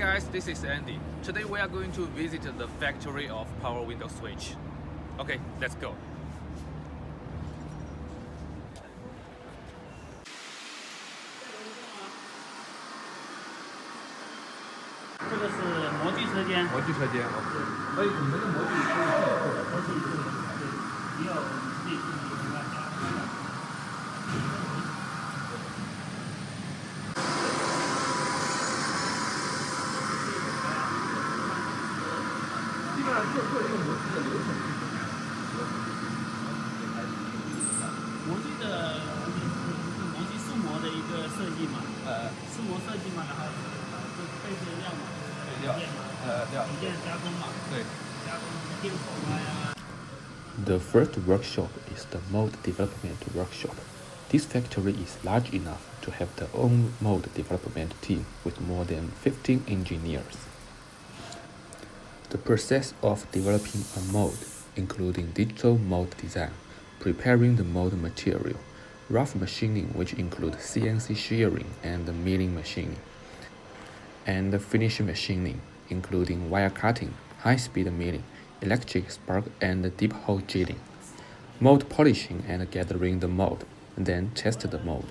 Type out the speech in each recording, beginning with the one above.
guys, this is Andy. Today we are going to visit the factory of Power Window Switch. Okay, let's go. 这个是模具车间，模具车间哦。哎，你们的模具是都是一致的，对，也有内部的另外加工的。基本上做一个模具的流程是怎么样的？模具的模具塑模的一个设计嘛，塑模设计嘛，然后就配置料嘛，料，组件加工嘛，对，加工电孔啊呀。 The first workshop is the mold development workshop. This factory is large enough to have their own mold development team with more than 15 engineers. The process of developing a mold, including digital mold design, preparing the mold material, rough machining which includes CNC shearing and milling machining, and finish machining, including wire cutting, high-speed milling, electric spark and deep hole drilling, mold polishing and gathering the mold, then test the mold.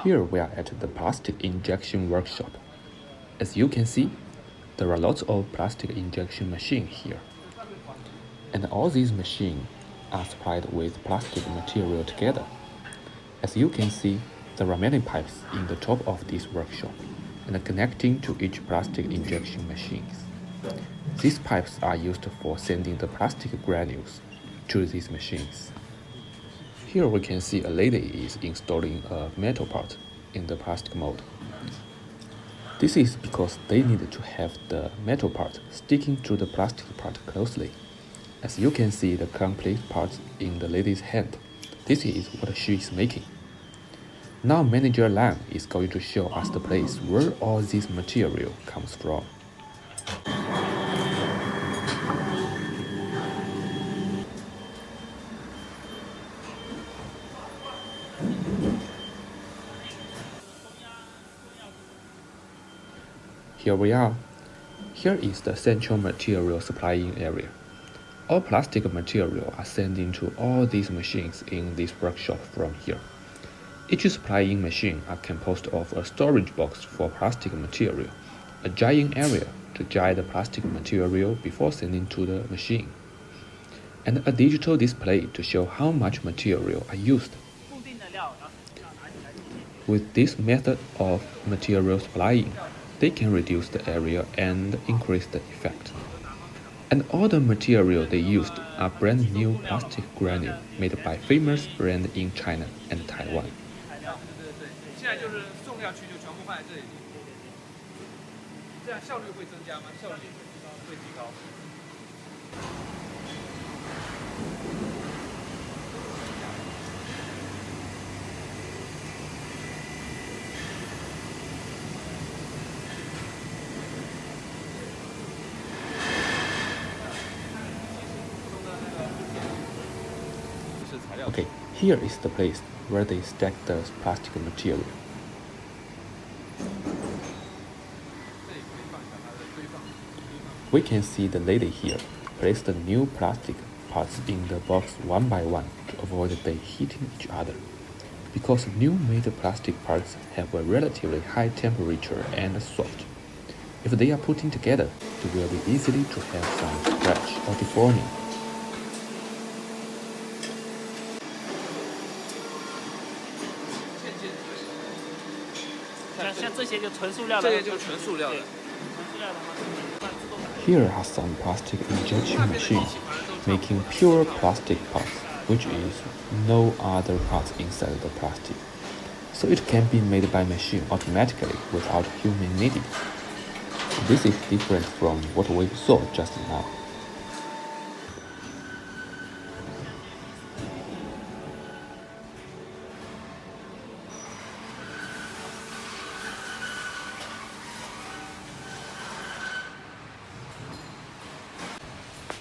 Here we are at the plastic injection workshop. As you can see, there are lots of plastic injection machines here. And all these machines are supplied with plastic material together. As you can see, there are many pipes in the top of this workshop and connecting to each plastic injection machines. These pipes are used for sending the plastic granules to these machines. Here we can see a lady is installing a metal part in the plastic mold. This is because they need to have the metal part sticking to the plastic part closely. As you can see the complete parts in the lady's hand, this is what she is making. Now Manager Lan is going to show us the place where all this material comes from. Here we are. Here is the central material supplying area. All plastic material are sent into all these machines in this workshop from here. Each supplying machine are composed of a storage box for plastic material, a drying area to dry the plastic material before sending to the machine, and a digital display to show how much material are used. With this method of material supplying, they can reduce the area and increase the effect. And all the material they used are brand new plastic granule made by famous brand in China and Taiwan. 现在就是送料区就全部放在这里，这样效率会增加吗？效率会提高。Okay, here is the place where they stack the plastic material. We can see the lady here place the new plastic parts in the box one by one to avoid they hitting each other. Because new made plastic parts have a relatively high temperature and soft. If they are putting together, it will be easily to have some scratch or deforming. 像这些就纯塑料的，这些就是纯塑料的。纯塑料的话，自动打。 Here are some plastic injection machines making pure plastic parts, which is no other parts inside the plastic. So it can be made by machine automatically without human needing. This is different from what we saw just now.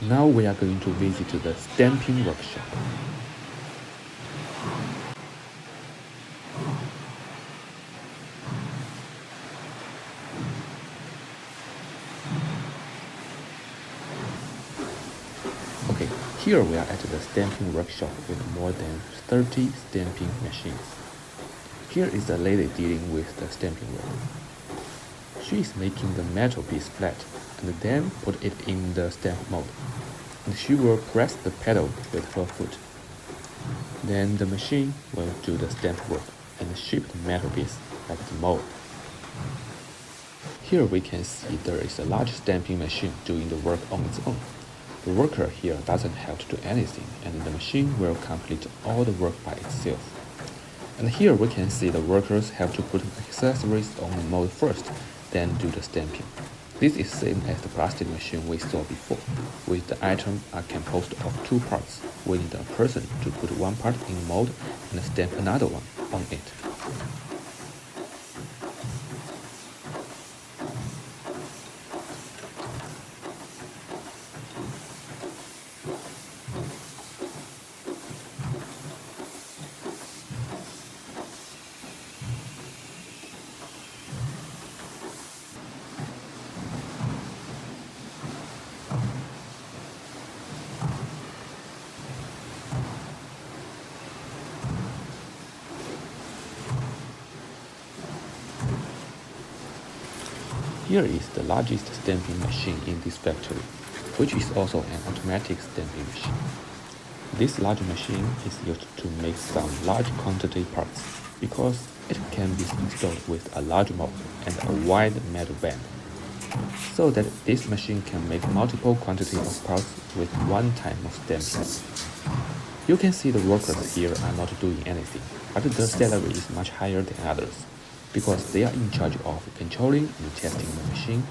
Now we are going to visit the stamping workshop. Here we are at the stamping workshop with more than 30 stamping machines. Here is a lady dealing with the stamping work. She is making the metal piece flat and then put it in the stamp mold. And she will press the pedal with her foot. Then the machine will do the stamp work and ship the metal piece back to the mold. Here we can see there is a large stamping machine doing the work on its own. The worker here doesn't have to do anything, and the machine will complete all the work by itself. And here we can see the workers have to put accessories on the mold first, then do the stamping. This is same as the plastic machine we saw before, with the items are composed of two parts. We need a person to put one part in the mold and stamp another one on it. Here is the largest stamping machine in this factory, which is also an automatic stamping machine. This large machine is used to make some large quantity parts because it can be installed with a large mold and a wide metal band, so that this machine can make multiple quantities of parts with one time of stamping. You can see the workers here are not doing anything, but their salary is much higher than others, because they are in charge of controlling and testing the machine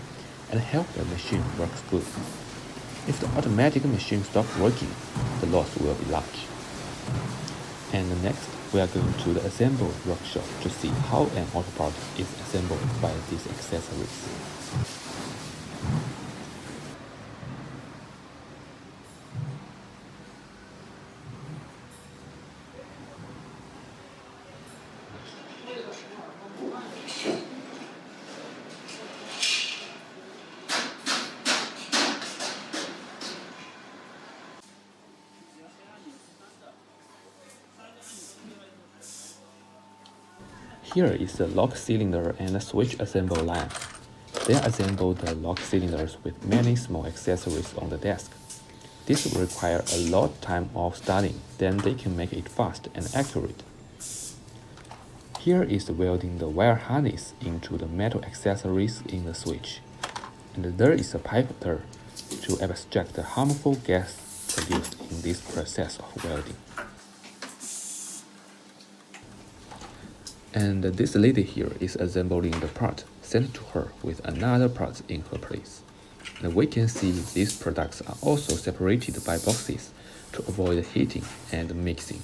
and help the machine works good. If the automatic machine stops working, the loss will be large. And next, we are going to the assembly workshop to see how an auto part is assembled by these accessories. Here is the lock cylinder and the switch assembly line. They assemble the lock cylinders with many small accessories on the desk. This will require a lot of time of starting, then they can make it fast and accurate. Here is welding the wire harness into the metal accessories in the switch. And there is a pipe there to abstract the harmful gas produced in this process of welding. And this lady here is assembling the part sent to her with another part in her place. And we can see these products are also separated by boxes to avoid heating and mixing.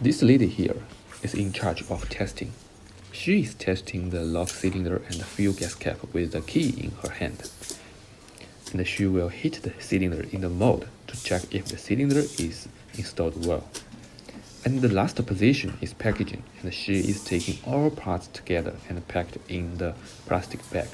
This lady here is in charge of testing. She is testing the lock cylinder and the fuel gas cap with the key in her hand. And she will hit the cylinder in the mold to check if the cylinder is installed well. And the last position is packaging, and she is taking all parts together and packed in the plastic bag.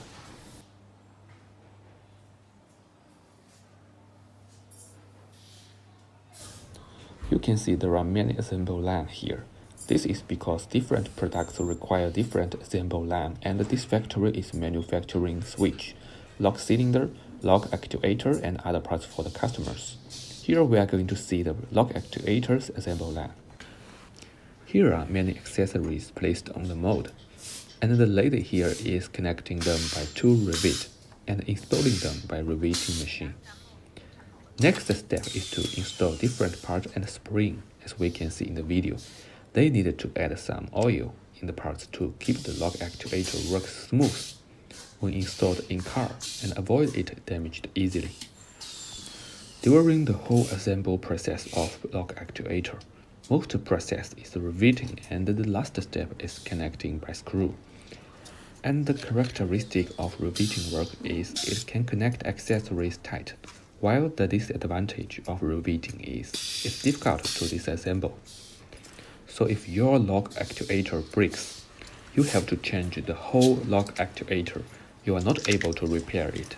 You can see there are many assembly lines here. This is because different products require different assembly line, and this factory is manufacturing switch, lock cylinder, lock actuator, and other parts for the customers. Here we are going to see the lock actuators assembly line. Here are many accessories placed on the mold, and the lady here is connecting them by two rivets and installing them by riveting machine. Next step is to install different parts and spring, as we can see in the video. They needed to add some oil in the parts to keep the lock actuator work smooth when installed in car and avoid it damaged easily. During the whole assembly process of lock actuator, most process is riveting and the last step is connecting by screw. And the characteristic of riveting work is it can connect accessories tight, while the disadvantage of riveting is it's difficult to disassemble. So if your lock actuator breaks, you have to change the whole lock actuator. You are not able to repair it.